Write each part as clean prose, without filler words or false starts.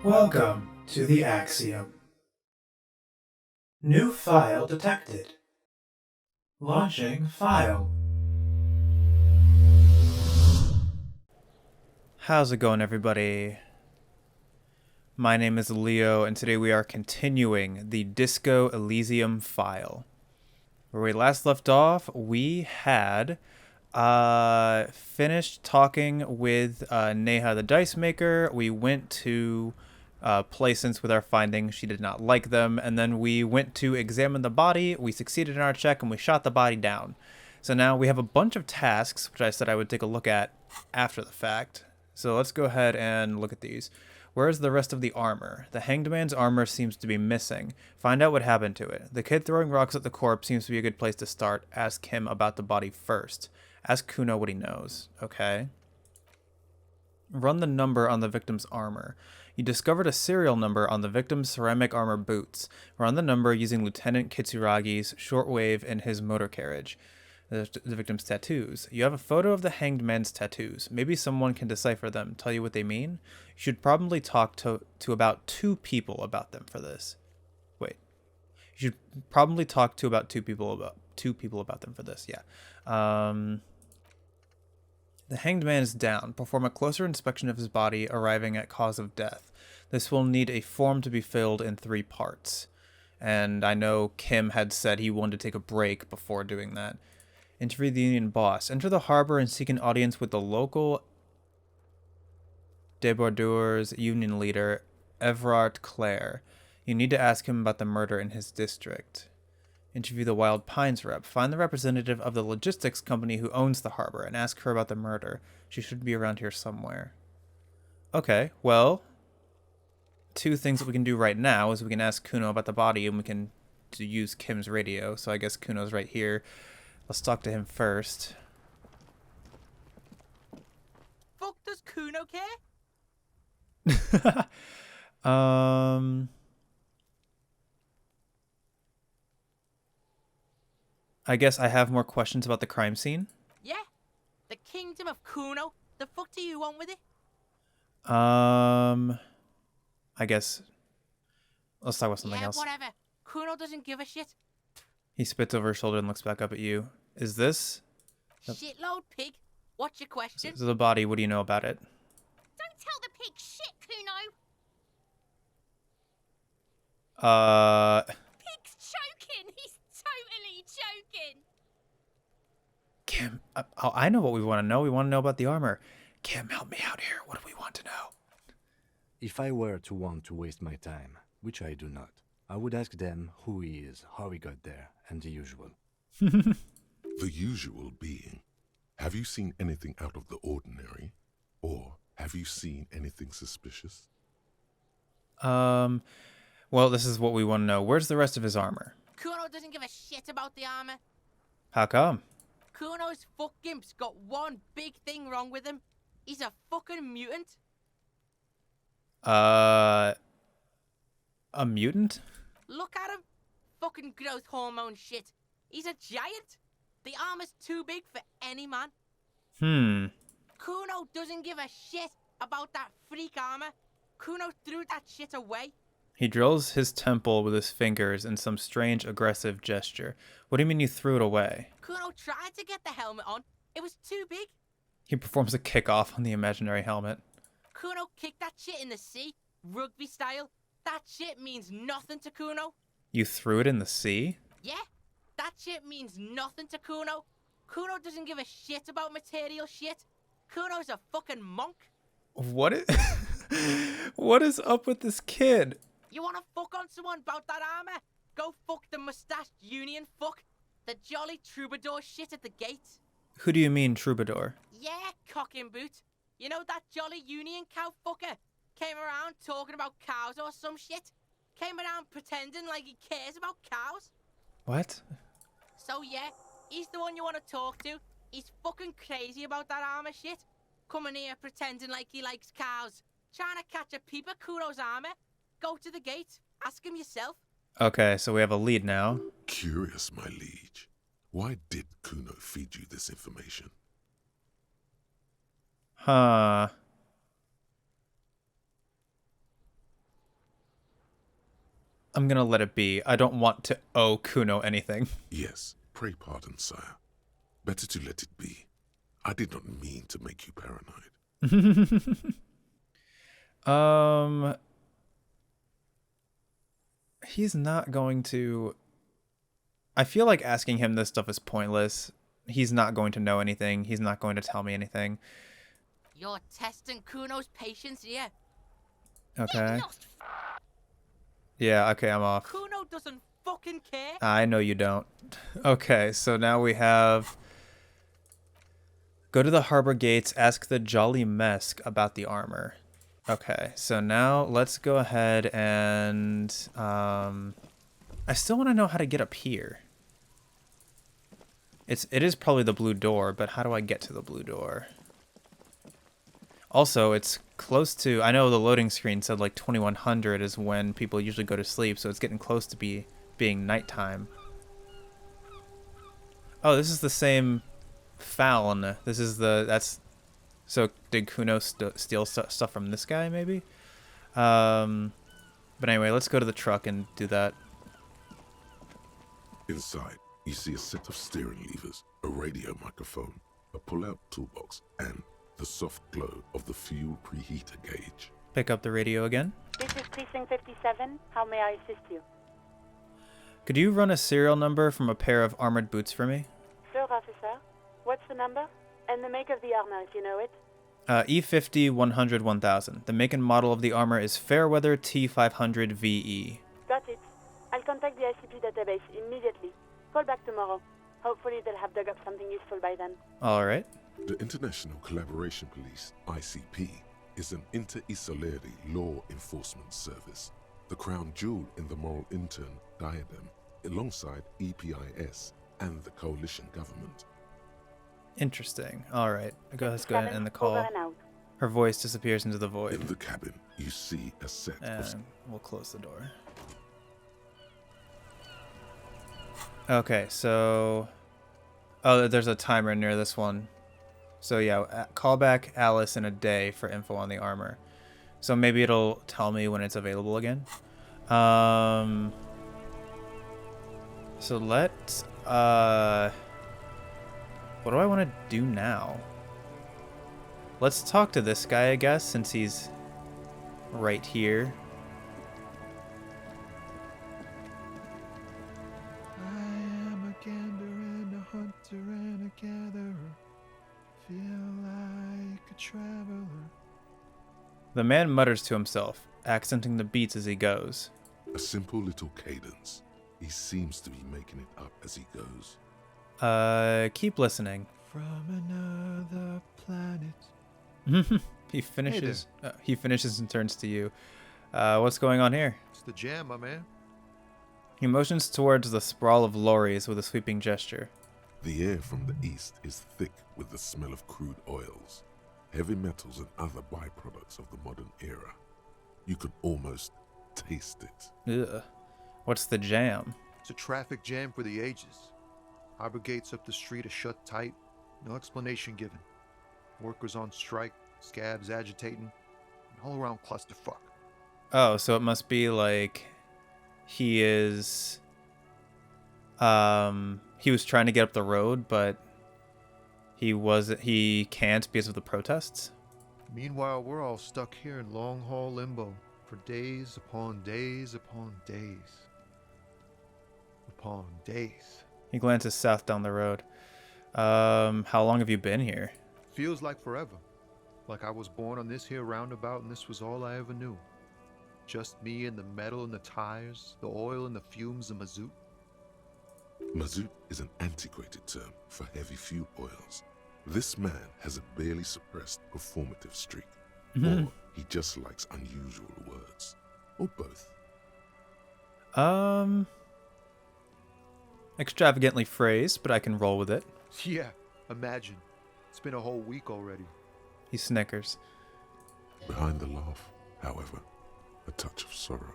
Welcome to the Axiom. New file detected. Launching file. How's it going, everybody? My name is Leo, and today we are continuing the Disco Elysium file. Where we last left off, we had finished talking with Neha the Dice Maker. We went to Placence with our findings. She did not like them. And then we went to examine the body. We succeeded in our check, and we shot the body down. So now we have a bunch of tasks, which I said I would take a look at after the fact. So let's go ahead and look at these. Where is the rest of the armor? The hanged man's armor seems to be missing. Find out what happened to it. The kid throwing rocks at the corpse seems to be a good place to start. Ask him about the body first. Ask Kuno what he knows. Okay. Run the number on the victim's armor. You discovered a serial number on the victim's ceramic armor boots. Run the number using Lieutenant Kitsuragi's shortwave in his motor carriage. The victim's tattoos. You have a photo of the hanged man's tattoos. Maybe someone can decipher them, tell you what they mean. You should probably talk to about 2 people about them for this. Wait. You should probably talk to about 2 people about them for this. Yeah. The hanged man is down. Perform a closer inspection of his body, arriving at cause of death. This will need a form to be filled in 3 parts. And I know Kim had said he wanted to take a break before doing that. Interview the union boss. Enter the harbor and seek an audience with the local débordeurs union leader, Everard Clare. You need to ask him about the murder in his district. Interview the Wild Pines rep. Find the representative of the logistics company who owns the harbor and ask her about the murder. She should be around here somewhere. Okay, well, 2 things that we can do right now is we can ask Kuno about the body and we can use Kim's radio. So I guess Kuno's right here. Let's talk to him first. Fuck does Kuno care? I guess I have more questions about the crime scene. Yeah, the kingdom of Kuno. The fuck do you want with it? I guess let's talk about something else. Whatever. Kuno doesn't give a shit. He spits over his shoulder and looks back up at you. Is this? Shitload pig. What's your question? So the body, what do you know about it? Don't tell the pig shit, Kuno. Pig's choking. He's totally choking. Kim, I know what we want to know. We want to know about the armor. Kim, help me out here. What do we want to know? If I were to want to waste my time, which I do not, I would ask them who he is, how he got there, and the usual. The usual being, have you seen anything out of the ordinary? Or have you seen anything suspicious? Well, this is what we want to know. Where's the rest of his armor? Kuno doesn't give a shit about the armor. How come? Kuno's fuckgimp's got one big thing wrong with him. He's a fucking mutant. A mutant? Look at him. Fucking growth hormone shit. He's a giant. The armor's too big for any man. Kuno doesn't give a shit about that freak armor. Kuno threw that shit away. He drills his temple with his fingers in some strange aggressive gesture. What do you mean you threw it away? Kuno tried to get the helmet on. It was too big. He performs a kickoff on the imaginary helmet. Kuno kicked that shit in the sea, rugby style. That shit means nothing to Kuno. You threw it in the sea? Yeah, that shit means nothing to Kuno. Kuno doesn't give a shit about material shit. Kuno's a fucking monk. What is... what is up with this kid? You wanna fuck on someone about that armor? Go fuck the mustached union fuck. The jolly troubadour shit at the gate. Who do you mean, troubadour? Yeah, cock in boot. You know that jolly union cow fucker? Came around talking about cows or some shit. Came around pretending like he cares about cows. What? So yeah, he's the one you want to talk to. He's fucking crazy about that armor shit. Coming here pretending like he likes cows. Trying to catch a peep at Kuno's armor. Go to the gate. Ask him yourself. Okay, so we have a lead now. Curious, my liege. Why did Kuno feed you this information? Huh. I'm gonna let it be. I don't want to owe Kuno anything. Yes, pray pardon, sire. Better to let it be. I did not mean to make you paranoid. He's not going to... I feel like asking him this stuff is pointless. He's not going to know anything. He's not going to tell me anything. You're testing Kuno's patience here. Okay. Yeah, okay, I'm off. Kuno doesn't fucking care. I know you don't. Okay, so now we have... Go to the harbor gates, ask the Jolly Mesk about the armor. Okay, so now let's go ahead and... I still want to know how to get up here. It is probably the blue door, but how do I get to the blue door? Also, it's close to... I know the loading screen said like 2100 is when people usually go to sleep, so it's getting close to being nighttime. Oh, this is the same Faln. This is the... That's... So did Kuno steal stuff from this guy, maybe? But anyway, let's go to the truck and do that. Inside, you see a set of steering levers, a radio microphone, a pull-out toolbox, and the soft glow of the fuel preheater gauge. Pick up the radio again. This is Precinct 57. How may I assist you? Could you run a serial number from a pair of armored boots for me? Sure, officer. What's the number? And the make of the armor, if you know it. E50 100 1000. The make and model of the armor is Fairweather T500 VE. Got it. I'll contact the ICP database immediately. Call back tomorrow. Hopefully they'll have dug up something useful by then. Alright. The International Collaboration Police, ICP, is an inter-Isoleri law enforcement service, the crown jewel in the moral intern diadem, alongside EPIS and the coalition government. Interesting. Alright. Let's go ahead and end the call. Over and out. Her voice disappears into the void. In the cabin, you see a set of... And we'll close the door. Okay, so... Oh, there's a timer near this one. So yeah, call back Alice in a day for info on the armor. So maybe it'll tell me when it's available again. So let's... What do I want to do now? Let's talk to this guy, I guess, since he's right here. I am a gander and a hunter and a gatherer. Feel like a traveler. The man mutters to himself, accenting the beats as he goes. A simple little cadence. He seems to be making it up as he goes. Keep listening. From another planet. He finishes. He finishes and turns to you. What's going on here? It's the jam, my man. He motions towards the sprawl of lorries with a sweeping gesture. The air from the east is thick with the smell of crude oils, heavy metals and other byproducts of the modern era. You can almost taste it. Ugh. What's the jam? It's a traffic jam for the ages. Harbor gates up the street are shut tight. No explanation given. Workers on strike, scabs agitating, an all-around clusterfuck. Oh, so it must be like he is... he was trying to get up the road, but he can't because of the protests? Meanwhile, we're all stuck here in long-haul limbo for days upon days upon days. Upon days. He glances south down the road. How long have you been here? Feels like forever. Like I was born on this here roundabout and this was all I ever knew. Just me and the metal and the tires, the oil and the fumes of mazout. Mazout is an antiquated term for heavy fuel oils. This man has a barely suppressed performative streak. Or he just likes unusual words. Or both. Extravagantly phrased, but I can roll with it. Yeah, imagine. It's been a whole week already. He snickers. Behind the laugh, however, a touch of sorrow.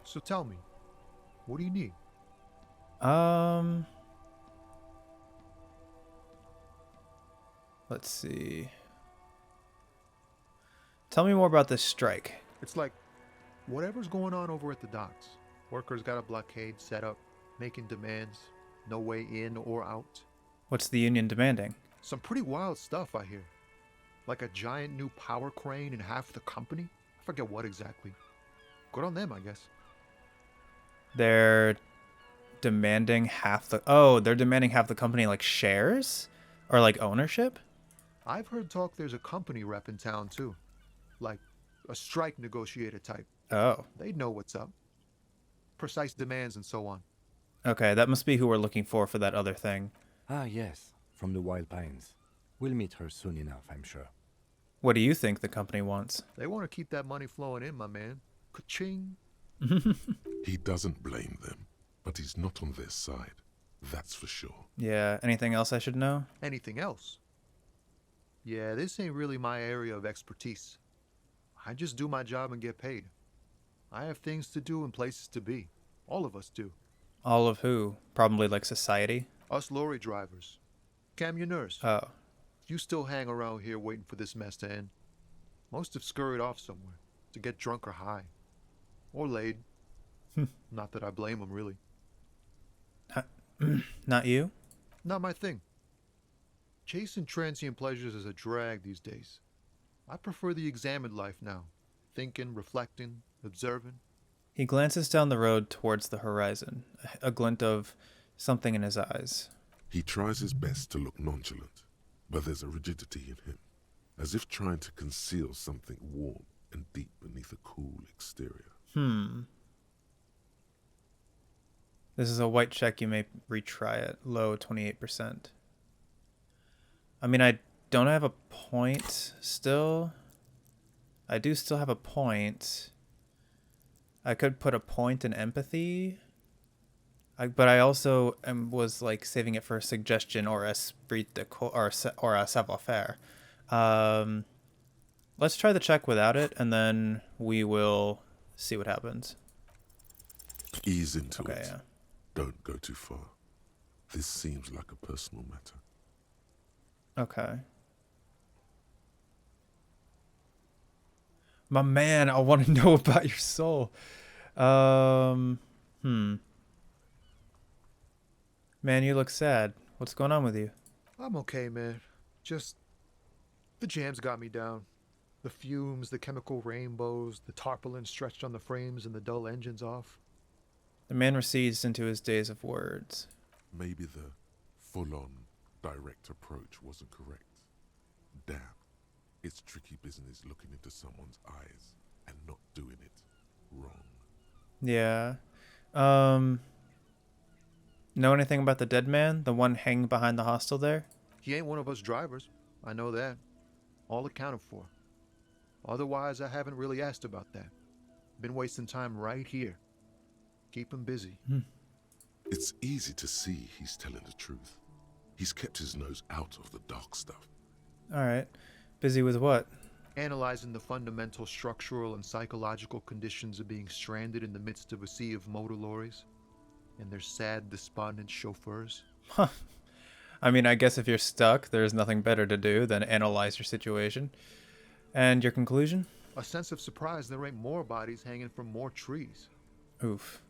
So tell me, what do you need? Let's see. Tell me more about this strike. It's like Whatever's going on over at the docks. Workers got a blockade set up, making demands. No way in or out. What's the union demanding? Some pretty wild stuff, I hear. Like a giant new power crane in half the company? I forget what exactly. Good on them, I guess. They're demanding half the... Oh, they're demanding half the company, like shares? Or like ownership? I've heard talk there's a company rep in town, too. Like a strike negotiator type. Oh. They'd know what's up. Precise demands and so on. Okay, that must be who we're looking for that other thing. Ah, yes, from the Wild Pines. We'll meet her soon enough, I'm sure. What do you think the company wants? They want to keep that money flowing in, my man. Ka-ching. He doesn't blame them, but he's not on their side. That's for sure. Yeah, anything else I should know? Anything else? Yeah, this ain't really my area of expertise. I just do my job and get paid. I have things to do and places to be. All of us do. All of who? Probably like society? Us lorry drivers. Camionneurs. Oh. You still hang around here waiting for this mess to end. Most have scurried off somewhere to get drunk or high. Or laid. Not that I blame them, really. Not you? Not my thing. Chasing transient pleasures is a drag these days. I prefer the examined life now. Thinking, reflecting, observing. He glances down the road towards the horizon, a glint of something in his eyes. He tries his best to look nonchalant, but there's a rigidity in him, as if trying to conceal something warm and deep beneath a cool exterior. This is a white check. You may retry it. Low 28%. I mean, I don't have a point still. I do still have a point. I could put a point in empathy. But I also was like saving it for a suggestion or esprit de or a savoir-faire. Let's try the check without it, and then we will see what happens. Ease into Okay, it. yeah. Don't go too far. This seems like a personal matter. Okay. My man, I want to know about your soul. Man, you look sad. What's going on with you? I'm okay, man. Just... the jams got me down. The fumes, the chemical rainbows, the tarpaulin stretched on the frames and the dull engines off. The man recedes into his days of words. Maybe the full-on direct approach wasn't correct. Damn. It's tricky business looking into someone's eyes and not doing it wrong. Yeah. Know anything about the dead man? The one hanging behind the hostel there? He ain't one of us drivers. I know that. All accounted for. Otherwise, I haven't really asked about that. Been wasting time right here. Keep him busy. It's easy to see he's telling the truth. He's kept his nose out of the dark stuff. All right. Busy with what? Analyzing the fundamental structural and psychological conditions of being stranded in the midst of a sea of motor lorries and their sad, despondent chauffeurs. Huh. I mean, I guess if you're stuck, there's nothing better to do than analyze your situation. And your conclusion? A sense of surprise there ain't more bodies hanging from more trees. Oof.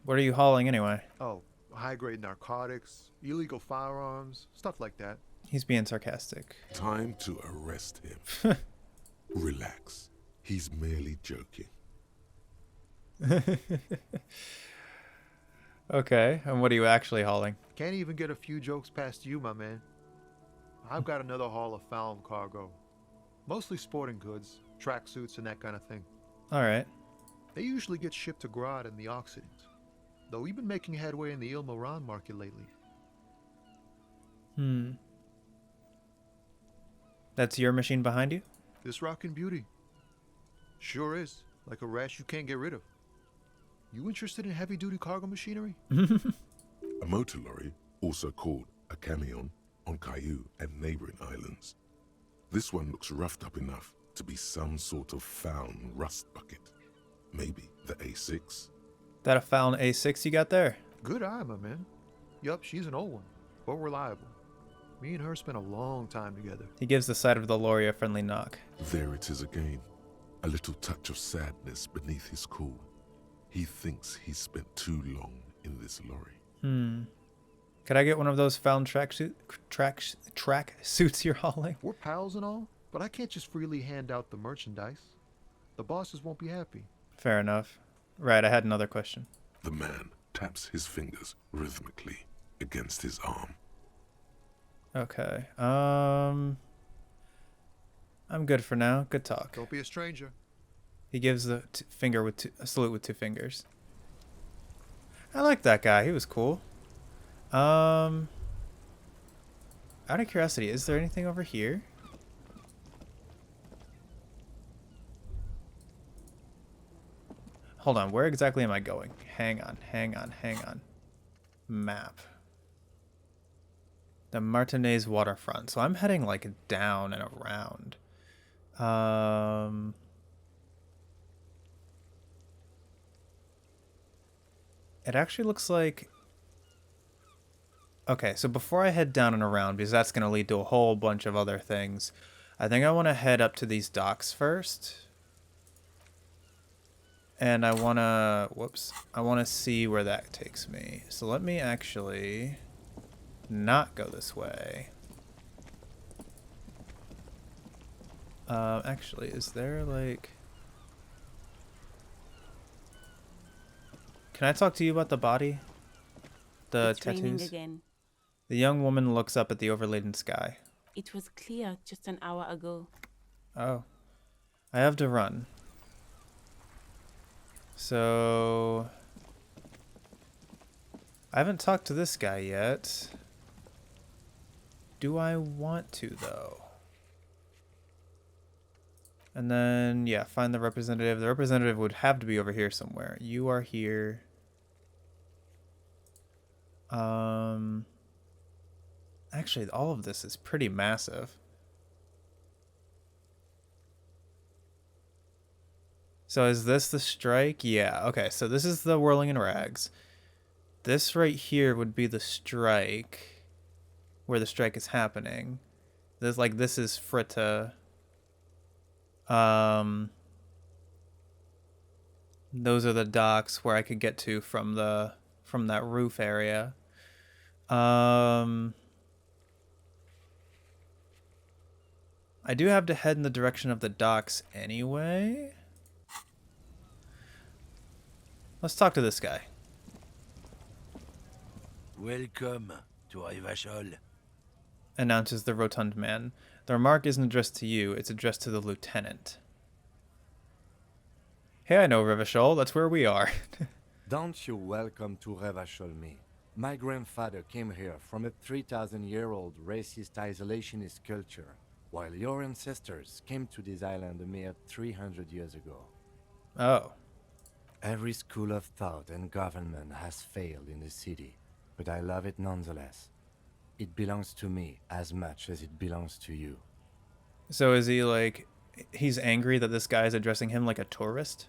What are you hauling anyway? Oh, high-grade narcotics, illegal firearms, stuff like that. He's being sarcastic. Time to arrest him. Relax. He's merely joking. Okay, and what are you actually hauling? Can't even get a few jokes past you, my man. I've got another haul of found cargo. Mostly sporting goods, tracksuits, and that kind of thing. All right. They usually get shipped to Grodd in the Occident, though we've been making headway in the Il Moran market lately. That's your machine behind you? This rockin' beauty. Sure is, like a rash you can't get rid of. You interested in heavy-duty cargo machinery? A motor lorry, also called a camion, on Caillou and neighboring islands. This one looks roughed up enough to be some sort of found rust bucket. Maybe the A6? That a found A6 you got there? Good eye, my man. Yup, she's an old one, but reliable. Me and her spent a long time together. He gives the side of the lorry a friendly knock. There it is again. a little touch of sadness beneath his cool. He thinks he's spent too long in this lorry. Could I get one of those found track suits you're hauling? We're pals and all, but I can't just freely hand out the merchandise. The bosses won't be happy. Fair enough. Right, I had another question. The man taps his fingers rhythmically against his arm. Okay. I'm good for now. Good talk. Don't be a stranger. He gives the finger with a salute with 2 fingers. I like that guy. He was cool. Out of curiosity, is there anything over here? Hold on. Where exactly am I going? Hang on. Map. The Martinez waterfront. So I'm heading like down and around. It actually looks like... Okay, so before I head down and around, because that's going to lead to a whole bunch of other things, I think I want to head up to these docks first. And I want to... Whoops. I want to see where that takes me. So let me actually not go this way. Actually, is there like... Can I talk to you about the body? The It's raining tattoos? again. The young woman looks up at the overladen sky. It was clear just an hour ago. Oh. I have to run. So... I haven't talked to this guy yet. Do I want to, though? And then, yeah, find the representative. The representative would have to be over here somewhere. You are here. Actually, all of this is pretty massive. So is this the strike? Yeah, okay, so this is the Whirling in Rags. This right here would be the strike, where the strike is happening. This is Fritta. Those are the docks where I could get to from that roof area. I do have to head in the direction of the docks anyway. Let's talk to this guy. Welcome to Rivachol. Announces the rotund man. The remark isn't addressed to you, it's addressed to the lieutenant. Hey, I know Rivachol, that's where we are. Don't you welcome to Revachol me. My grandfather came here from a 3,000-year-old racist isolationist culture, while your ancestors came to this island a mere 300 years ago. Oh. Every school of thought and government has failed in the city, but I love it nonetheless. It belongs to me as much as it belongs to you. So is he like... He's angry that this guy is addressing him like a tourist?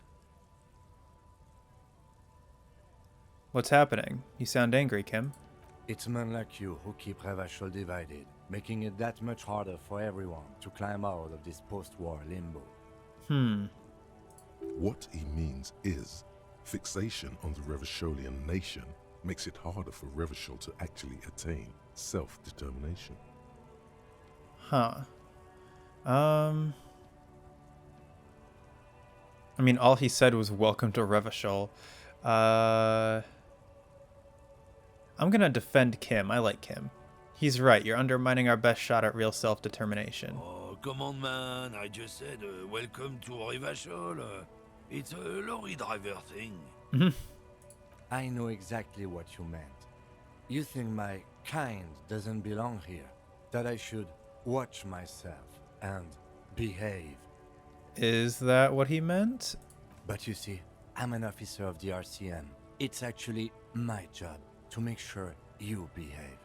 What's happening? You sound angry, Kim. It's men like you who keep Revachol divided, making it that much harder for everyone to climb out of this post-war limbo. What he means is, fixation on the Revacholian nation makes it harder for Revachol to actually attain self-determination. Huh. I mean, all he said was welcome to Revachol. I'm gonna defend Kim. I like Kim. He's right. You're undermining our best shot at real self-determination. Oh, come on, man. I just said welcome to Rivachol. It's a lorry driver thing. I know exactly what you meant. You think my kind doesn't belong here, that I should watch myself and behave. Is that what he meant? But you see, I'm an officer of the RCM. It's actually my job to make sure you behave.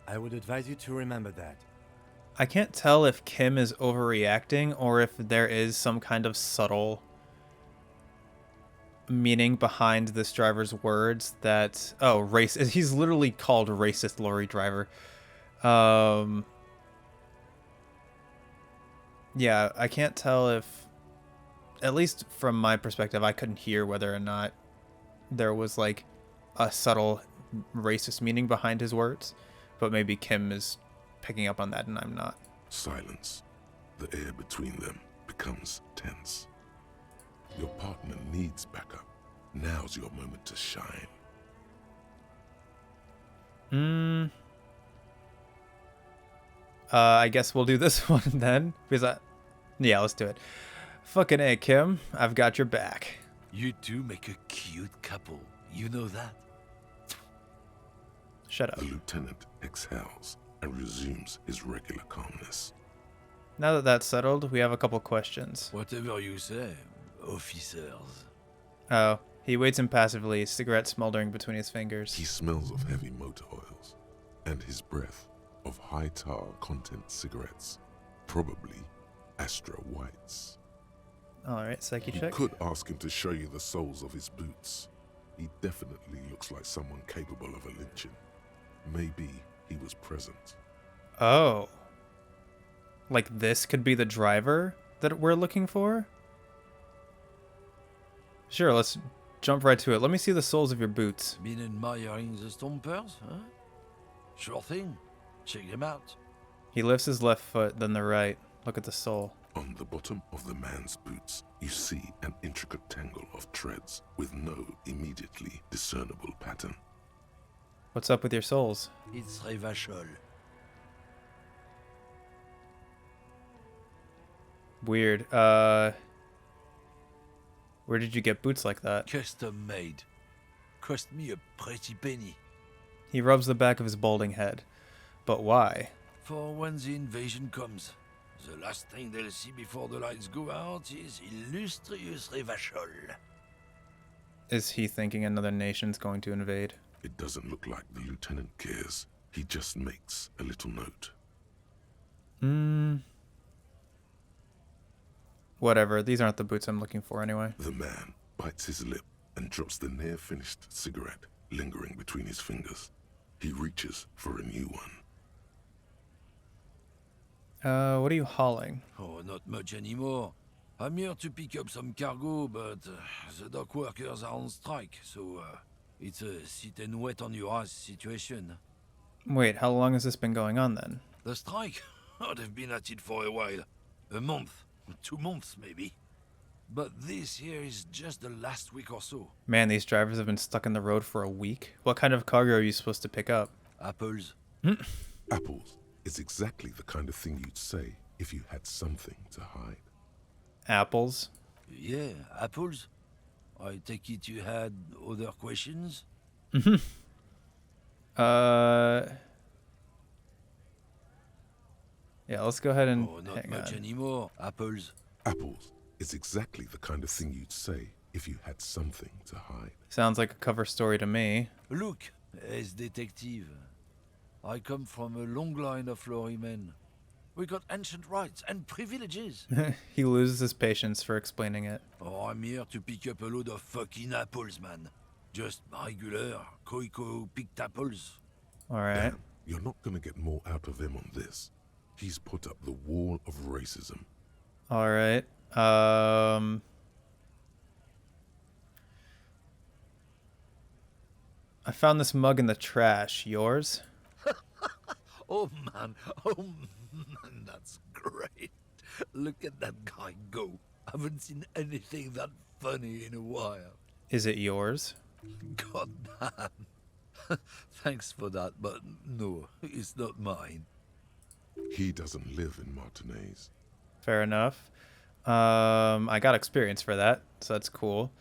I would advise you to remember that. I can't tell if Kim is overreacting or if there is some kind of subtle meaning behind this driver's words that... Oh, racist. He's literally called racist lorry driver. Yeah, I can't tell if at least from my perspective, I couldn't hear whether or not there was like a subtle racist meaning behind his words, but maybe Kim is picking up on that and I'm not. Silence. The air between them becomes tense. Your partner needs backup. Now's your moment to shine. I guess we'll do this one then, because yeah, let's do it. Fucking A, Kim, I've got your back. You two make a cute couple. You know that? Shut up. The lieutenant exhales and resumes his regular calmness. Now that that's settled, we have a couple questions. Whatever you say, officers. Oh, he waits impassively, cigarette smoldering between his fingers. He smells of heavy motor oils, and his breath of high tar content cigarettes, probably Astra Whites. Alright, psyche You check. could ask him to show you the soles of his boots. He definitely looks like someone capable of a lynching. Maybe he was present. Oh. Like this could be the driver that we're looking for? Sure, let's jump right to it. Let me see the soles of your boots. Been admiring the stompers, huh? Sure thing. Check them out. He lifts his left foot, then the right. Look at the sole. On the bottom of the man's boots, you see an intricate tangle of treads with no immediately discernible pattern. What's up with your soles? It's Revachol. Weird. Where did you get boots like that? Custom made. Cost me a pretty penny. He rubs the back of his balding head. But why? For when the invasion comes, the last thing they'll see before the lights go out is illustrious Revachol. Is he thinking another nation's going to invade? It doesn't look like the lieutenant cares. He just makes a little note. Whatever, these aren't the boots I'm looking for anyway. The man bites his lip and drops the near-finished cigarette lingering between his fingers. He reaches for a new one. What are you hauling? Oh, not much anymore. I'm here to pick up some cargo, but the dock workers are on strike, so it's a sit and wait on your ass situation. Wait, how long has this been going on then? The strike? Oh, they've been at it for a while. A month, 2 months maybe. But this here is just the last week or so. Man, these drivers have been stuck in the road for a week. What kind of cargo are you supposed to pick up? Apples. Apples is exactly the kind of thing you'd say if you had something to hide. Apples? Yeah, apples. I take it you had other questions? Yeah, let's go ahead and Oh, not hang much on. anymore. Apples. Apples is exactly the kind of thing you'd say if you had something to hide. Sounds like a cover story to me. Look, as detective, I come from a long line of lorrymen. We got ancient rights and privileges. He loses his patience for explaining it. Oh, I'm here to pick up a load of fucking apples, man. Just regular, Koiko picked apples. Alright. Damn, you're not gonna get more out of him on this. He's put up the wall of racism. Alright. I found this mug in the trash. Yours? Oh man, that's great. Look at that guy go. Haven't seen anything that funny in a while. Is it yours? God damn. Thanks for that, but no, it's not mine. He doesn't live in Martinez. Fair enough. I got experience for that, so that's cool.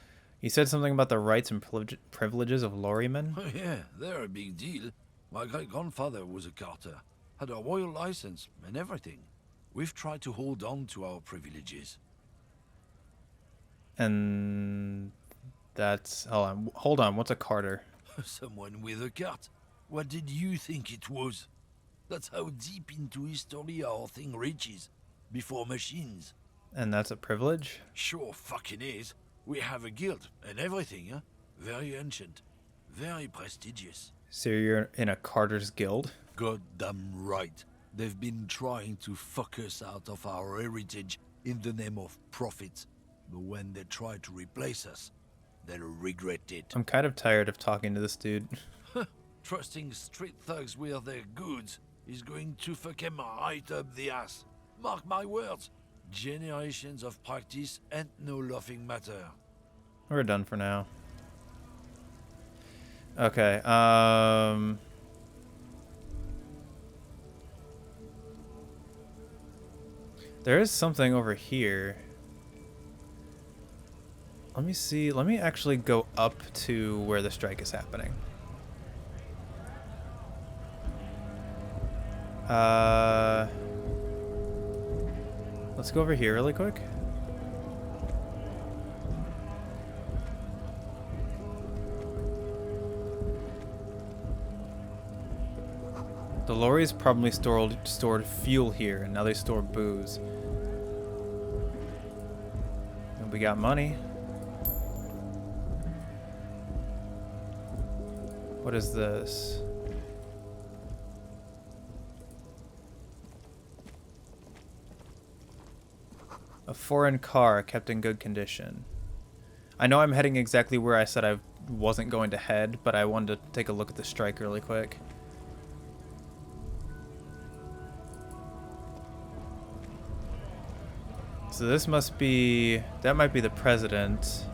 You said something about the rights and privileges of lorrymen? Oh yeah, they're a big deal. My great-grandfather was a carter, had a royal license and everything. We've tried to hold on to our privileges. And that's... Hold on, what's a carter? Someone with a cart. What did you think it was? That's how deep into history our thing reaches. Before machines. And that's a privilege? Sure fucking is. We have a guild and everything, huh? Very ancient. Very prestigious. So you're in a carter's guild? Goddamn right. They've been trying to fuck us out of our heritage in the name of profit. but when they try to replace us, they'll regret it. I'm kind of tired of talking to this dude. Trusting street thugs with their goods is going to fuck him right up the ass. Mark my words. Generations of practice ain't no laughing matter. We're done for now. Okay, there is something over here. Let me see. Let me actually go up to where the strike is happening. Let's go over here really quick. The lorries probably stored fuel here, and now they store booze. And we got money. What is this? A foreign car kept in good condition. I know I'm heading exactly where I said I wasn't going to head, but I wanted to take a look at the strike really quick. So this must be... that might be the president.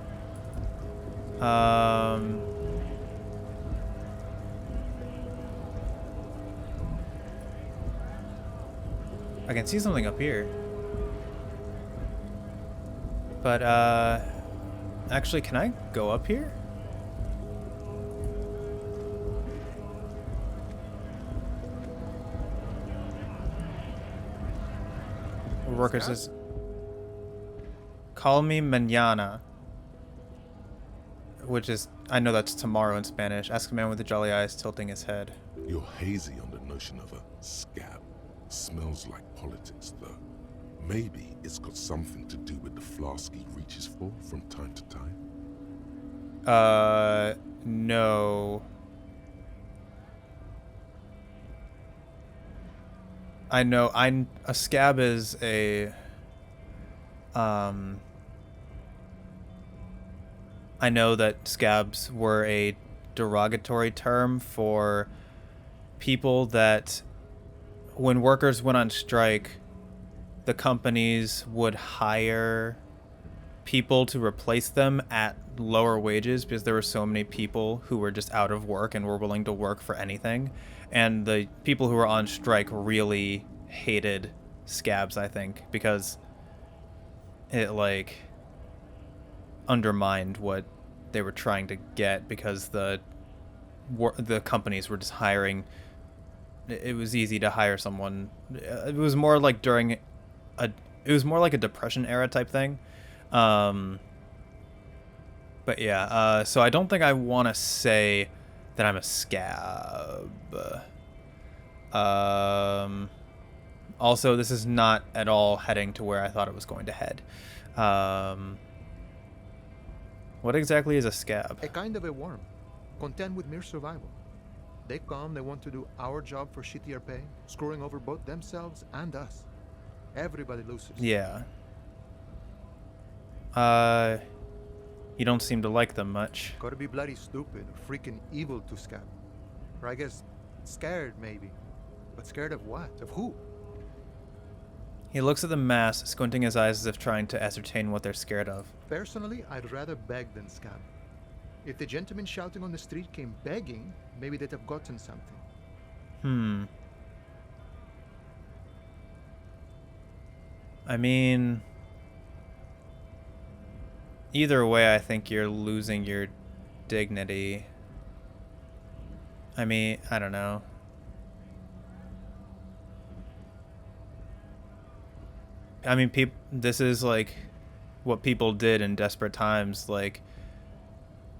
I can see something up here. But, actually, can I go up here? Worker says, call me mañana. Which is, I know that's tomorrow in Spanish. Ask a man with the jolly eyes tilting his head. You're hazy on the notion of a scab. Smells like politics, though. Maybe it's got something to do with the flask he reaches for from time to time? No. I know, a scab is a, I know that scabs were a derogatory term for people that, when workers went on strike, the companies would hire people to replace them at lower wages because there were so many people who were just out of work and were willing to work for anything. And the people who were on strike really hated scabs, I think, because it, like, undermined what they were trying to get, because the companies were just hiring. It was easy to hire someone. It was more like during it was more like a Depression era type thing. But yeah, so I don't think I want to say that I'm a scab. Also, this is not at all heading to where I thought it was going to head. What exactly is a scab? A kind of a worm, content with mere survival. They come, they want to do our job for shittier pay, screwing over both themselves and us. Everybody loses. Yeah. You don't seem to like them much. Gotta be bloody stupid or freaking evil to scab. Or I guess scared, maybe. But scared of what? Of who? He looks at the mass, squinting his eyes as if trying to ascertain what they're scared of. Personally, I'd rather beg than scab. If the gentleman shouting on the street came begging, maybe they'd have gotten something. I mean, either way, I think you're losing your dignity. I mean, I don't know. I mean, this is like what people did in desperate times. Like,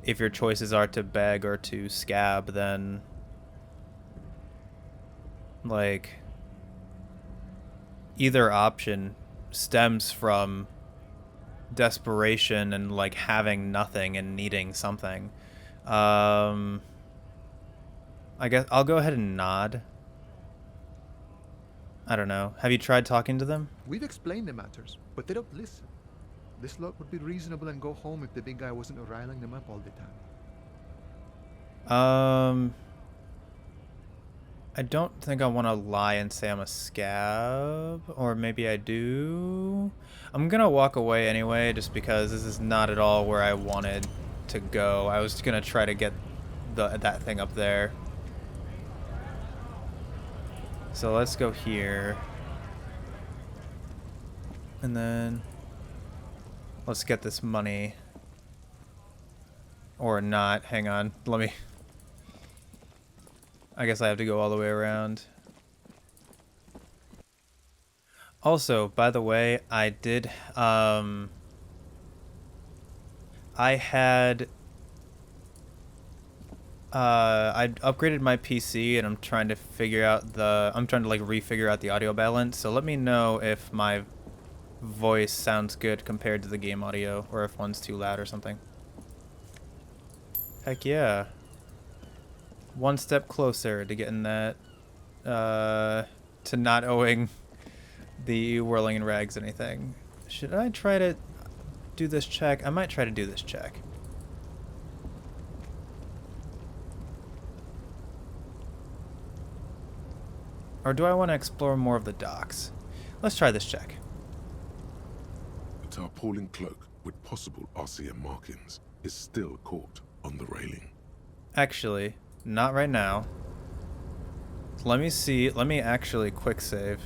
if your choices are to beg or to scab, then, like, either option stems from desperation and, like, having nothing and needing something. I guess I'll go ahead and nod. I don't know. Have you tried talking to them? We've explained the matters, but they don't listen. This lot would be reasonable and go home if the big guy wasn't riling them up all the time. I don't think I want to lie and say I'm a scab, or maybe I do. I'm gonna walk away anyway, just because this is not at all where I wanted to go. I was gonna try to get that thing up there. So let's go here. And then let's get this money. Or not. Hang on. Let me... I guess I have to go all the way around. Also, by the way, I did... I upgraded my PC and I'm trying to figure out I'm trying to like refigure out the audio balance. So let me know if my voice sounds good compared to the game audio, or if one's too loud or something. Heck yeah. One step closer to getting that, to not owing the Whirling in Rags anything. Should I try to do this check? I might try to do this check. Or do I want to explore more of the docks? Let's try this check. The tarpaulin cloak with possible RCM markings is still caught on the railing. Actually, not right now. Let me see. Let me actually quick save.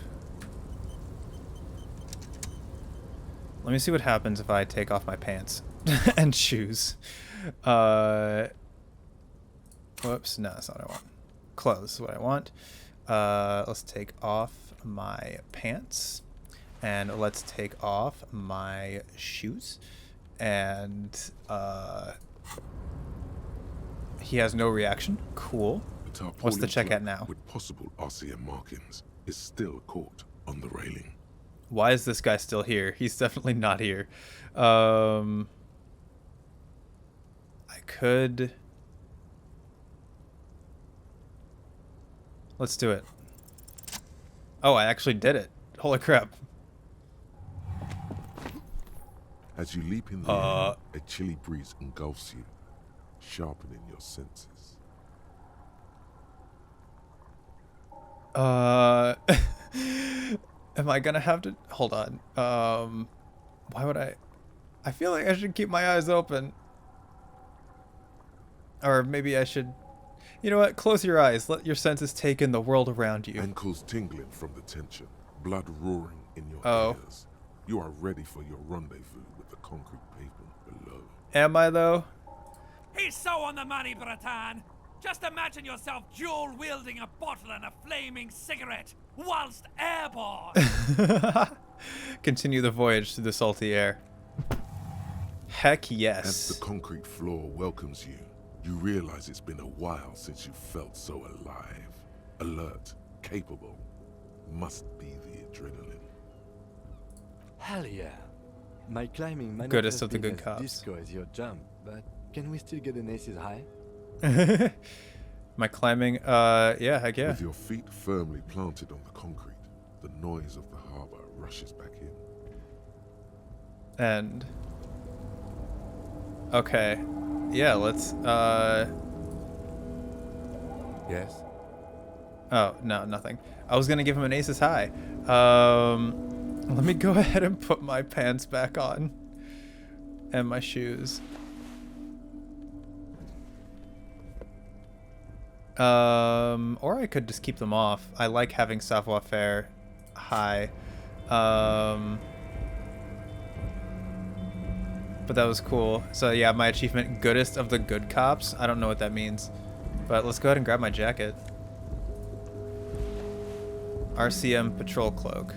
Let me see what happens if I take off my pants and shoes. Whoops, no, that's not what I want. Clothes is what I want. Let's take off my pants. And let's take off my shoes. And, he has no reaction. Cool. What's the check at now? With possible RCM markings is still caught on the railing. Why is this guy still here? He's definitely not here. I could... Let's do it. Oh, I actually did it. Holy crap. As you leap in the air, a chilly breeze engulfs you, sharpening your senses. Am I gonna have to... Hold on. Why would I feel like I should keep my eyes open. Or maybe I should... You know what? Close your eyes. Let your senses take in the world around you. Ankles tingling from the tension, blood roaring in your ears. You are ready for your rendezvous with the concrete pavement below. Am I, though? He's so on the money, Bratan. Just imagine yourself dual-wielding a bottle and a flaming cigarette whilst airborne. Continue the voyage through the salty air. Heck yes. As the concrete floor welcomes you, you realize it's been a while since you felt so alive, alert, capable. Must be the adrenaline. Hell yeah. My climbing might Goodest not of the have good been as cops. disco as your jump, but can we still get an aces high? My climbing, yeah, heck yeah. With your feet firmly planted on the concrete, the noise of the harbor rushes back in. And... Okay. Yeah, let's, Yes? Oh, no, nothing. I was gonna give him an aces high. Let me go ahead and put my pants back on. And my shoes. Or I could just keep them off. I like having savoir-faire high. But that was cool. So yeah, my achievement, goodest of the good cops. I don't know what that means. But let's go ahead and grab my jacket. RCM patrol cloak.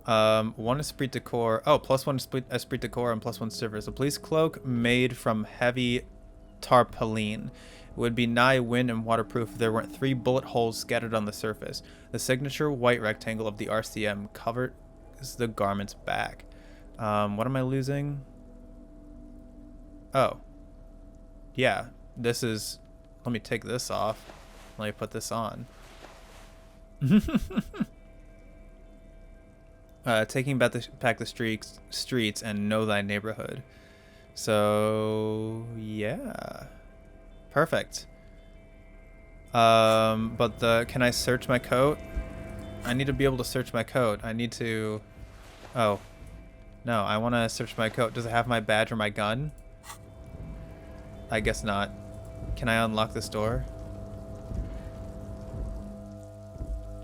1 esprit de corps. Oh, +1 esprit de corps and +1 service. A police cloak made from heavy tarpaulin. It would be nigh wind and waterproof if there weren't 3 bullet holes scattered on the surface. The signature white rectangle of the RCM covers the garment's back. What am I losing? Oh. Yeah, this is... Let me take this off. Let me put this on. Taking back the streets and know thy neighborhood. So yeah, perfect. But can I search my coat? I need to be able to search my coat. I need to. Oh, no, I want to search my coat. Does it have my badge or my gun? I guess not. Can I unlock this door?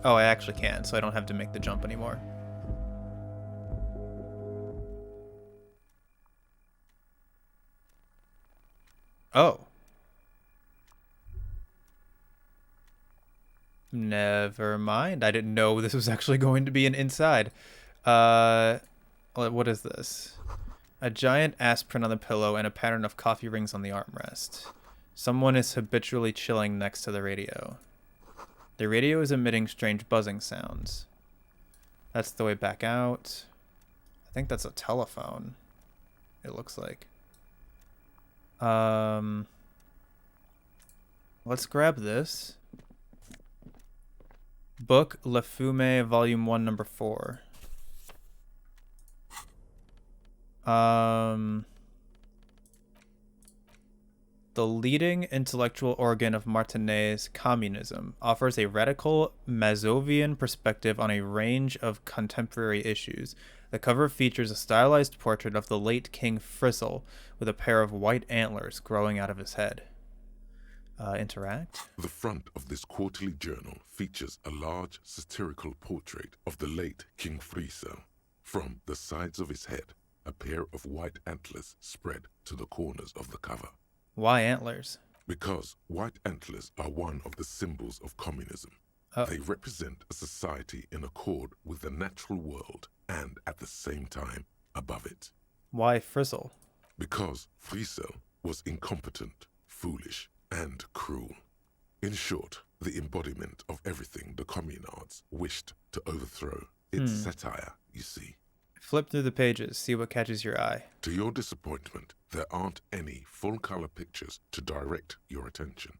Oh, I actually can, so I don't have to make the jump anymore. Oh. Never mind. I didn't know this was actually going to be an inside. What is this? A giant ass print on the pillow and a pattern of coffee rings on the armrest. Someone is habitually chilling next to the radio. The radio is emitting strange buzzing sounds. That's the way back out. I think that's a telephone. It looks like. Let's grab this. Book La Fume, Volume 1, Number 4. The leading intellectual organ of Martinez, communism, offers a radical Mazovian perspective on a range of contemporary issues. The cover features a stylized portrait of the late King Frizzle with a pair of white antlers growing out of his head. Interact. The front of this quarterly journal features a large satirical portrait of the late King Frizzle. From the sides of his head, a pair of white antlers spread to the corners of the cover. Why antlers? Because white antlers are one of the symbols of communism. Oh. They represent a society in accord with the natural world and at the same time above it. Why Frizzle? Because Frizzle was incompetent, foolish, and cruel. In short, the embodiment of everything the communards wished to overthrow. It's satire, you see. Flip through the pages, see what catches your eye. To your disappointment, there aren't any full-color pictures to direct your attention.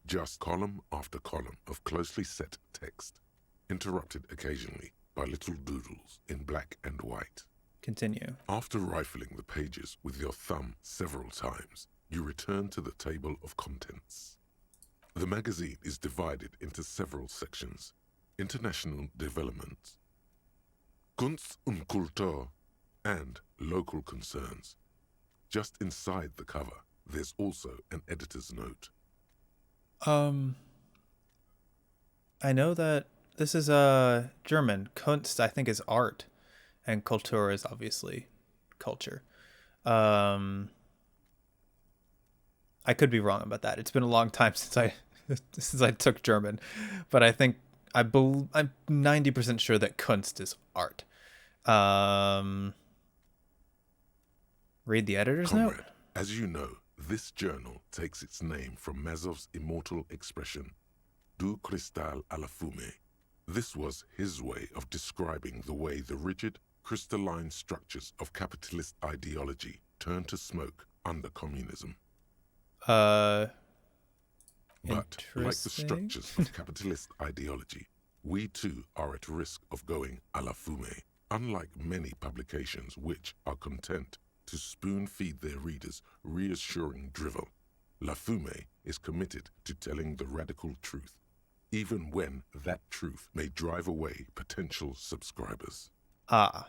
Just column after column of closely set text, interrupted occasionally by little doodles in black and white. Continue. After rifling the pages with your thumb several times, you return to the table of contents. The magazine is divided into several sections: international developments, Kunst und Kultur, and local concerns. Just inside the cover, there's also an editor's note. I know that this is German. Kunst, I think, is art, and Kultur is obviously culture. I could be wrong about that. It's been a long time since I took German, but I think I'm 90% sure that Kunst is art. Read the editor's Comrade, note. as you know, this journal takes its name from Mazov's immortal expression, du cristal à la fumée. This was his way of describing the way the rigid, crystalline structures of capitalist ideology turn to smoke under communism. But, like the structures of capitalist ideology, we too are at risk of going à la fumée. Unlike many publications which are content to spoon-feed their readers reassuring drivel, La Fumée is committed to telling the radical truth, even when that truth may drive away potential subscribers. Ah.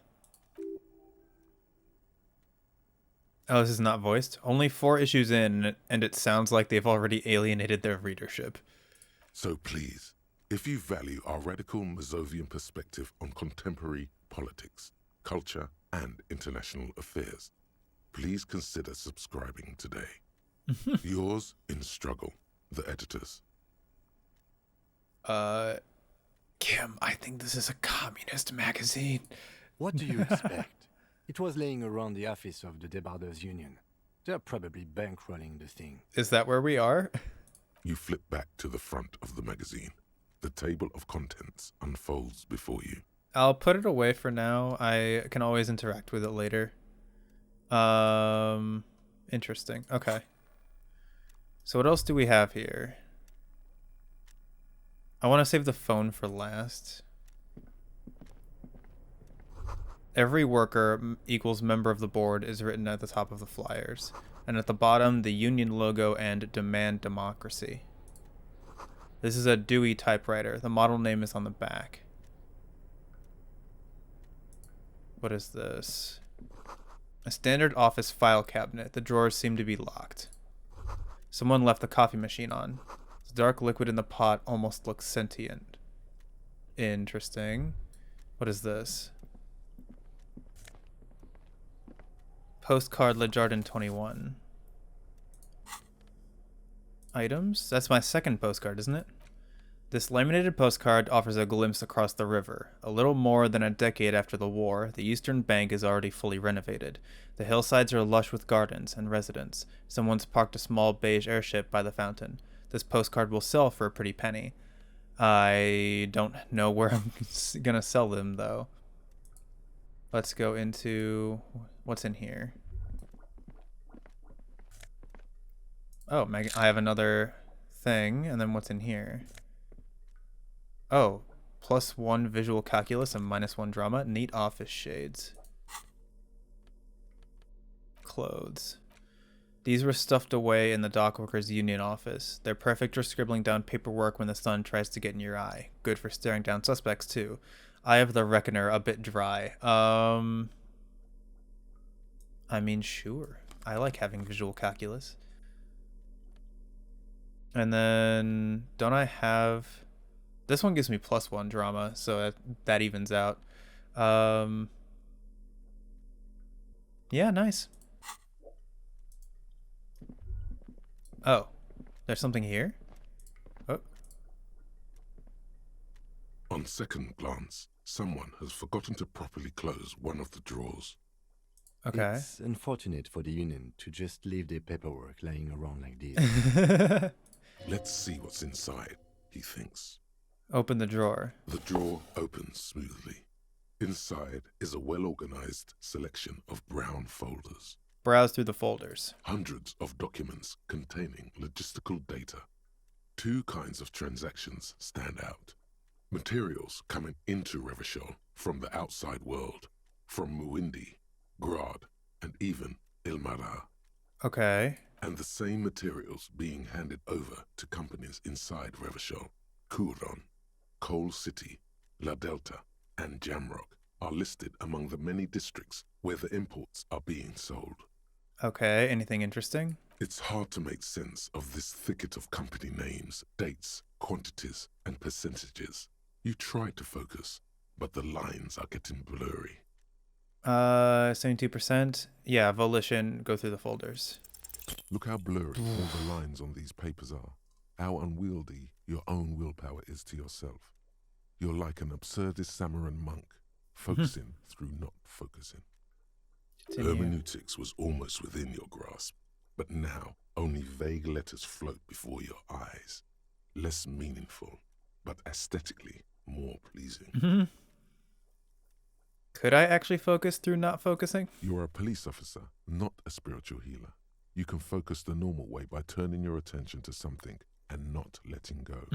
Oh, this is not voiced? Only 4 issues in, and it sounds like they've already alienated their readership. So please, if you value our radical Mazovian perspective on contemporary politics, culture, and international affairs, please consider subscribing today. Yours in struggle, the editors. Kim, I think this is a communist magazine. What do you expect? It was laying around the office of the Debarders Union. They're probably bankrolling the thing. Is that where we are? You flip back to the front of the magazine. The table of contents unfolds before you. I'll put it away for now. I can always interact with it later. Interesting. Okay. So what else do we have here? I want to save the phone for last. Every worker equals member of the board is written at the top of the flyers. And at the bottom, the union logo and demand democracy. This is a Dewey typewriter. The model name is on the back. What is this? A standard office file cabinet. The drawers seem to be locked. Someone left the coffee machine on. The dark liquid in the pot almost looks sentient. Interesting. What is this? Postcard Le Jardin 21. Items? That's my second postcard, isn't it? This laminated postcard offers a glimpse across the river. A little more than a decade after the war, the eastern bank is already fully renovated. The hillsides are lush with gardens and residents. Someone's parked a small beige airship by the fountain. This postcard will sell for a pretty penny. I don't know where I'm gonna sell them, though. Let's go into... what's in here? Oh, I have another thing, and then what's in here? Oh, +1 visual calculus and -1 drama. Neat office shades. Clothes. These were stuffed away in the dockworkers' union office. They're perfect for scribbling down paperwork when the sun tries to get in your eye. Good for staring down suspects, too. Eye of the Reckoner, a bit dry. I mean, sure. I like having visual calculus. And then, don't I have... This one gives me +1 drama, so that evens out. Yeah, nice. Oh, there's something here? Oh. On second glance, someone has forgotten to properly close one of the drawers. Okay. It's unfortunate for the union to just leave their paperwork lying around like this. Let's see what's inside, he thinks. Open the drawer. The drawer opens smoothly. Inside is a well-organized selection of brown folders. Browse through the folders. Hundreds of documents containing logistical data. Two kinds of transactions stand out. Materials coming into Revachol from the outside world, from Muindi, Grad, and even Ilmara. Okay. And the same materials being handed over to companies inside Revachol. Kuron, Coal City, La Delta, and Jamrock are listed among the many districts where the imports are being sold. Okay, anything interesting? It's hard to make sense of this thicket of company names, dates, quantities, and percentages. You try to focus, but the lines are getting blurry. 72%. Yeah, Volition, go through the folders. Look how blurry all the lines on these papers are. How unwieldy your own willpower is to yourself. You're like an absurdist Samaran monk, focusing through not focusing. Hermeneutics was almost within your grasp, but now only vague letters float before your eyes. Less meaningful, but aesthetically more pleasing. Could I actually focus through not focusing? You're a police officer, not a spiritual healer. You can focus the normal way by turning your attention to something and not letting go.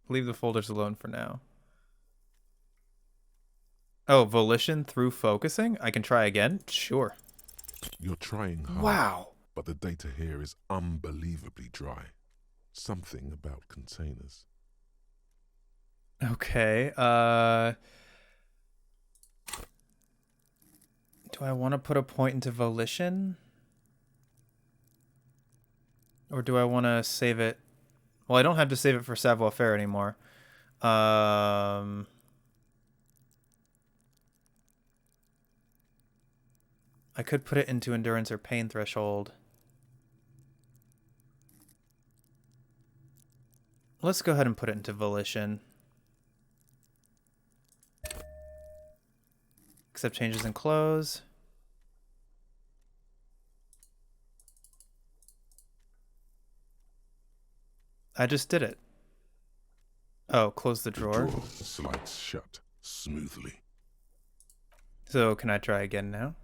Leave the folders alone for now. Oh, volition through focusing? I can try again? Sure. You're trying hard. Wow. But the data here is unbelievably dry. Something about containers. Okay, do I want to put a point into volition? Or do I want to save it? Well, I don't have to save it for savoir-faire anymore. I could put it into endurance or pain threshold. Let's go ahead and put it into volition. Accept changes and close. I just did it. Oh, close the drawer. The drawer slides shut smoothly. So can I try again now?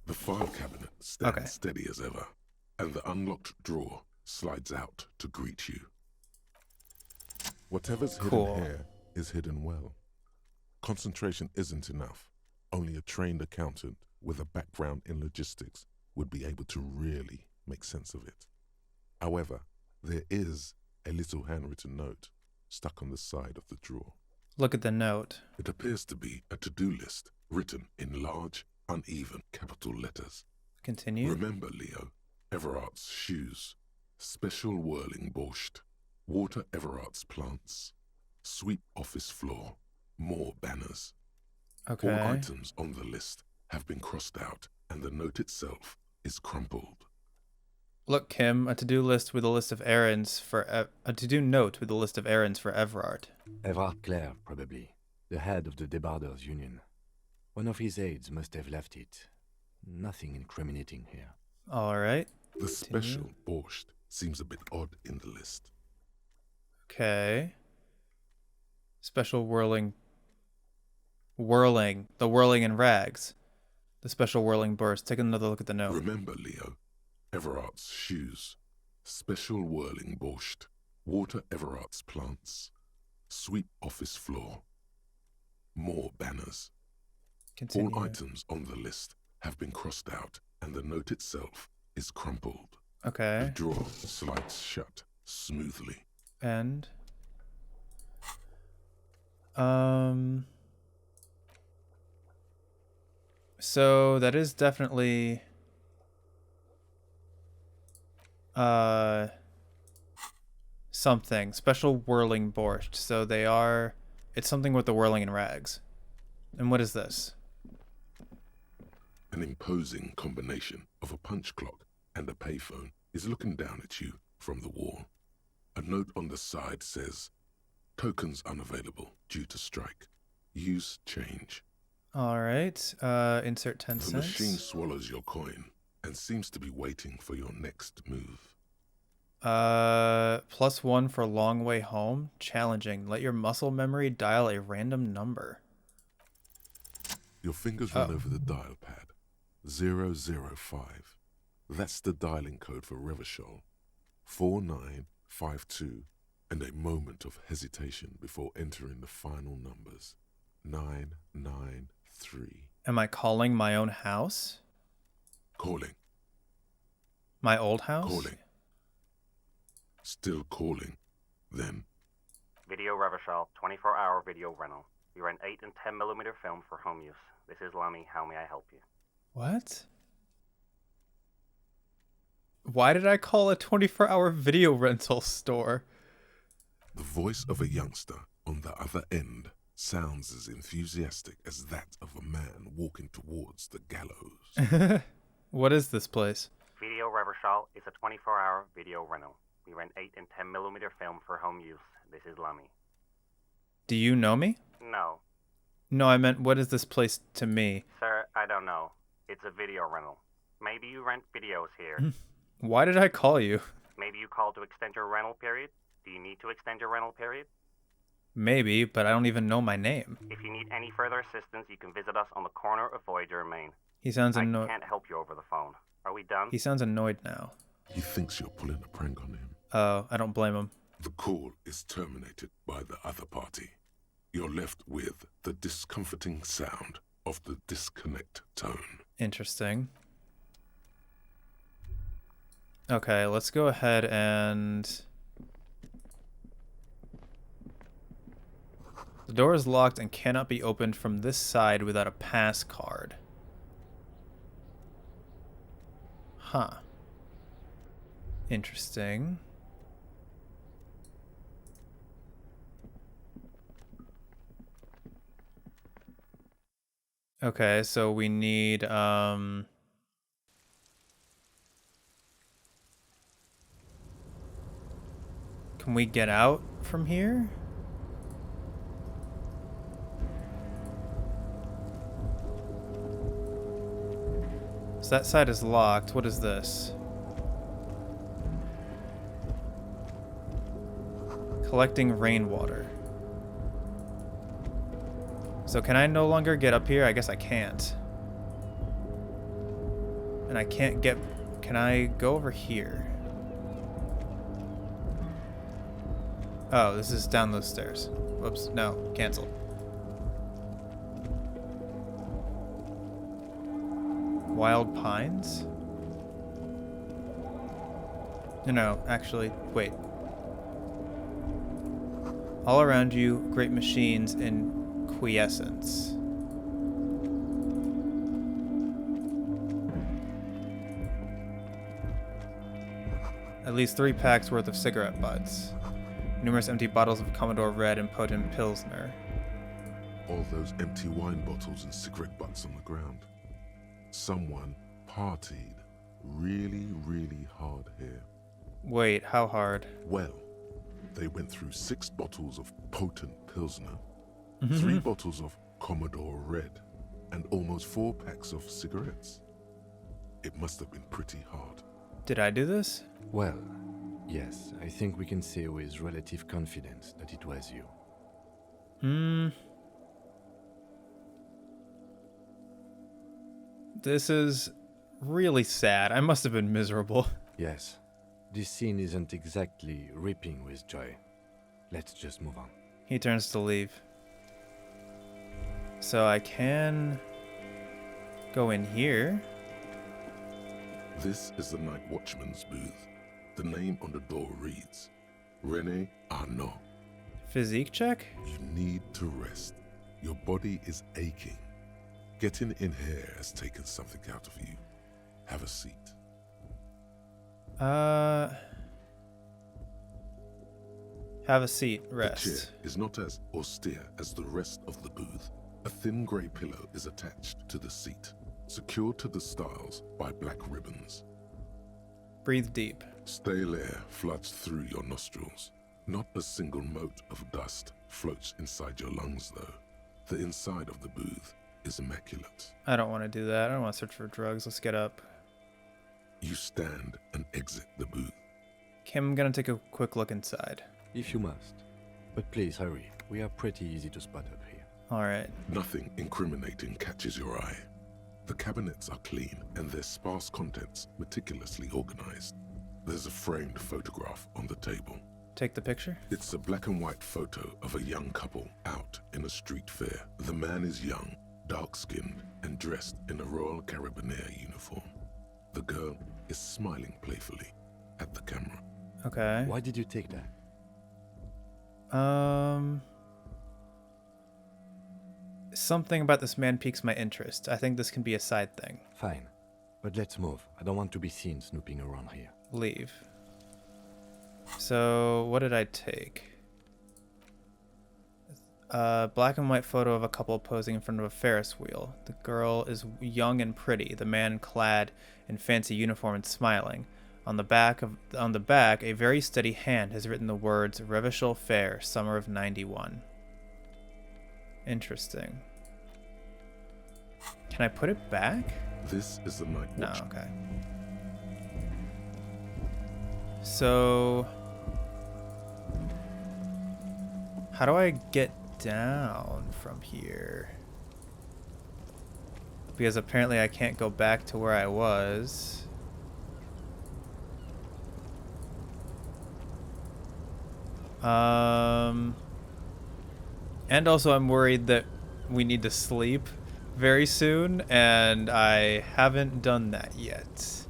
The file cabinet stands steady as ever, and the unlocked drawer slides out to greet you. Whatever's hidden here is hidden well. Concentration isn't enough. Only a trained accountant with a background in logistics would be able to really make sense of it. However, there is a little handwritten note stuck on the side of the drawer. Look at the note. It appears to be a to-do list written in large, uneven capital letters. Continue. Remember, Leo, Everard's shoes, special whirling borscht, water Everard's plants, sweep office floor, more banners. Okay. All items on the list have been crossed out, and the note itself is crumpled. Look, Kim, a to-do list with a list of errands for a to-do note with a list of errands for Everard. Everard Clare, probably. The head of the Debarders Union. One of his aides must have left it. Nothing incriminating here. All right. The special borscht seems a bit odd in the list. Okay. Special whirling, the whirling in rags. The special whirling burst. Take another look at the note. Remember, Leo, Everard's shoes, special whirling borscht, water Everard's plants, sweep office floor, more banners. Continue. All items on the list have been crossed out, and the note itself is crumpled. Okay. The drawer slides shut smoothly. And so that is definitely something. Special whirling borscht. So it's something with the whirling in rags. And what is this? An imposing combination of a punch clock and a payphone is looking down at you from the wall. A note on the side says, "Tokens unavailable due to strike. Use change." All right. Insert 10 The cents. machine swallows your coin and seems to be waiting for your next move. +1 for long way home. Challenging. Let your muscle memory dial a random number. Your fingers run over the dial pad. 005. That's the dialing code for Revachol. 4952, and a moment of hesitation before entering the final numbers. 993. Am I calling my own house? Calling. My old house? Calling. Still calling. Then. Video Revachol, 24-hour video rental. We rent 8 and 10mm film for home use. This is Lammy. How may I help you? What? Why did I call a 24-hour video rental store? The voice of a youngster on the other end sounds as enthusiastic as that of a man walking towards the gallows. What is this place? Video Revachol is a 24-hour video rental. We rent 8 and 10mm film for home use. This is Lammy. Do you know me? No. No, I meant what is this place to me? Sir, I don't know. It's a video rental. Maybe you rent videos here. Why did I call you? Maybe you called to extend your rental period? Do you need to extend your rental period? Maybe, but I don't even know my name. If you need any further assistance, you can visit us on the corner of Voyager and Main. He sounds annoyed. I can't help you over the phone. Are we done? He sounds annoyed now. He thinks you're pulling a prank on him. Oh, I don't blame him. The call is terminated by the other party. You're left with the discomforting sound of the disconnect tone. Interesting. Okay, let's go ahead and... The door is locked and cannot be opened from this side without a pass card. Huh. Interesting. Okay, so we need, can we get out from here? So that side is locked. What is this? Collecting rainwater. So can I no longer get up here? I guess I can't. And I can't get... Can I go over here? Oh, this is down those stairs. Whoops. No. Cancel. Wild pines? No, actually, wait. All around you, great machines in quiescence. At least 3 packs worth of cigarette butts. Numerous empty bottles of Commodore Red and potent Pilsner. All those empty wine bottles and cigarette butts on the ground. Someone partied really, really hard here. Wait, how hard? Well, they went through 6 bottles of potent Pilsner, 3 bottles of Commodore Red, and almost 4 packs of cigarettes. It must have been pretty hard. Did I do this? Well, yes, I think we can say with relative confidence that it was you. This is really sad. I must have been miserable. Yes, this scene isn't exactly ripping with joy. Let's just move on. He turns to leave. So I can go in here. This is the night watchman's booth. The name on the door reads, René Arnaud. Physique check? You need to rest. Your body is aching. Getting in here has taken something out of you. Have a seat. Have a seat. The Rest. chair is not as austere as the rest of the booth. A thin grey pillow is attached to the seat, secured to the stiles by black ribbons. Breathe deep. Stale air floods through your nostrils. Not a single mote of dust floats inside your lungs, though. The inside of the booth is immaculate. I don't want to do that. I don't want to search for drugs. Let's get up. You stand and exit the booth. Kim, I'm gonna take a quick look inside. If you must. But please hurry. We are pretty easy to spot up here. Alright. Nothing incriminating catches your eye. The cabinets are clean and their sparse contents meticulously organized. There's a framed photograph on the table. Take the picture? It's a black and white photo of a young couple out in a street fair. The man is young, dark-skinned, and dressed in a Royal Carabinieri uniform. The girl is smiling playfully at the camera. Okay. Why did you take that? Something about this man piques my interest. I think this can be a side thing. Fine. But let's move. I don't want to be seen snooping around here. Leave. So, what did I take? Black and white photo of a couple posing in front of a Ferris wheel. The girl is young and pretty. The man clad in fancy uniform and smiling. On the back, a very steady hand has written the words Revachol Fair, Summer of 91. Interesting. Can I put it back? This is the night watch. No, okay. So, how do I get down from here? Because apparently I can't go back to where I was. And also I'm worried that we need to sleep very soon, and I haven't done that yet.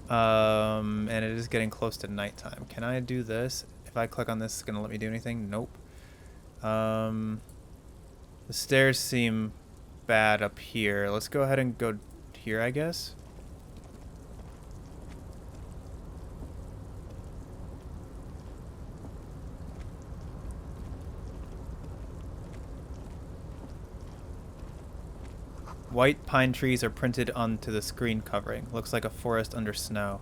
And it is getting close to nighttime. Can I do this? If I click on this, it's gonna let me do anything? Nope. The stairs seem bad up here. Let's go ahead and go here, I guess. White pine trees are printed onto the screen covering. Looks like a forest under snow.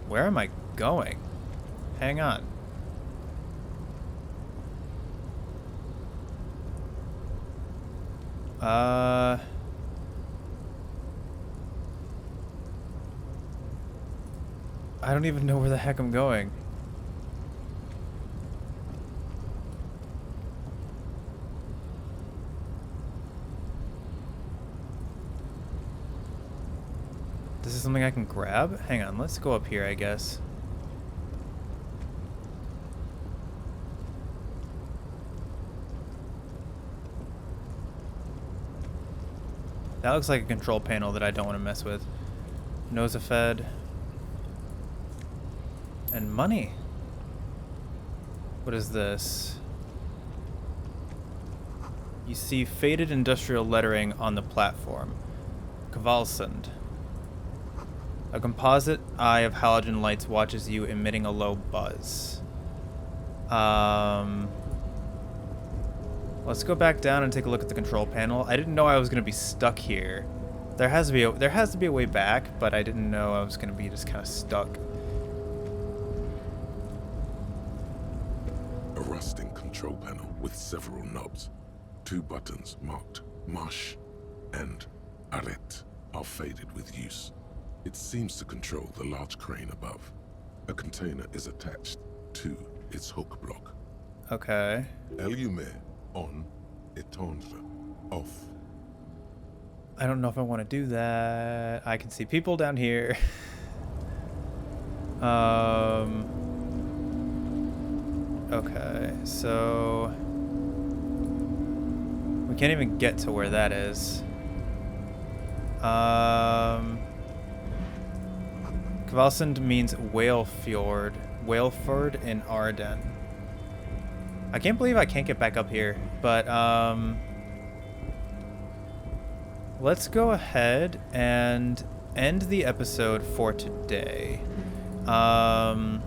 Where am I going? Hang on. I don't even know where the heck I'm going. This is something I can grab? Hang on, let's go up here, I guess. That looks like a control panel that I don't want to mess with. Nosafed. And money. What is this? You see faded industrial lettering on the platform. Kvalsund. A composite eye of halogen lights watches you, emitting a low buzz. Let's go back down and take a look at the control panel. I didn't know I was going to be stuck here. There has to be a way back, but I didn't know I was going to be just kind of stuck. A rusting control panel with several knobs. 2 buttons marked Marsh and Arret are faded with use. It seems to control the large crane above. A container is attached to its hook block. Okay. Allume on, éteindre off. I don't know if I want to do that. I can see people down here. Okay, so we can't even get to where that is. Kvalsund means Whalefjord in Arden. I can't believe I can't get back up here, but let's go ahead and end the episode for today. I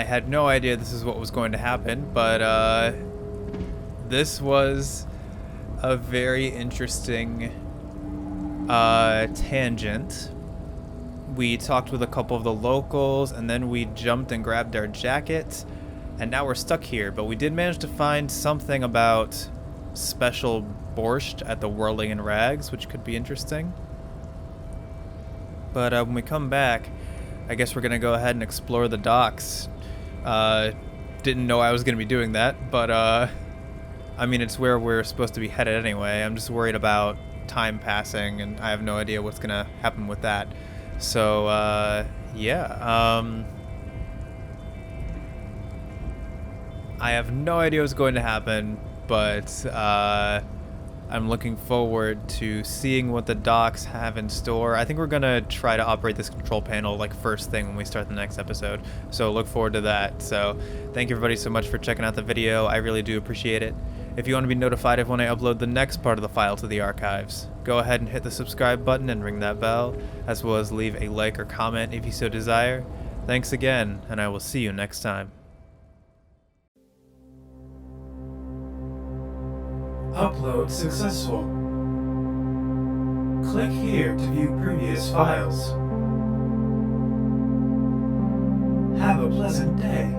had no idea this is what was going to happen, but this was a very interesting tangent. We talked with a couple of the locals, and then we jumped and grabbed our jackets, and now we're stuck here. But we did manage to find something about special borscht at the Whirling in Rags, which could be interesting. But when we come back, I guess we're going to go ahead and explore the docks. Didn't know I was going to be doing that, but I mean, it's where we're supposed to be headed anyway. I'm just worried about time passing, and I have no idea what's going to happen with that. So, yeah. I have no idea what's going to happen, but I'm looking forward to seeing what the docks have in store. I think we're going to try to operate this control panel like first thing when we start the next episode. So look forward to that. So thank you everybody so much for checking out the video. I really do appreciate it. If you want to be notified of when I upload the next part of the file to the archives, go ahead and hit the subscribe button and ring that bell, as well as leave a like or comment if you so desire. Thanks again, and I will see you next time. Upload successful. Click here to view previous files. Have a pleasant day.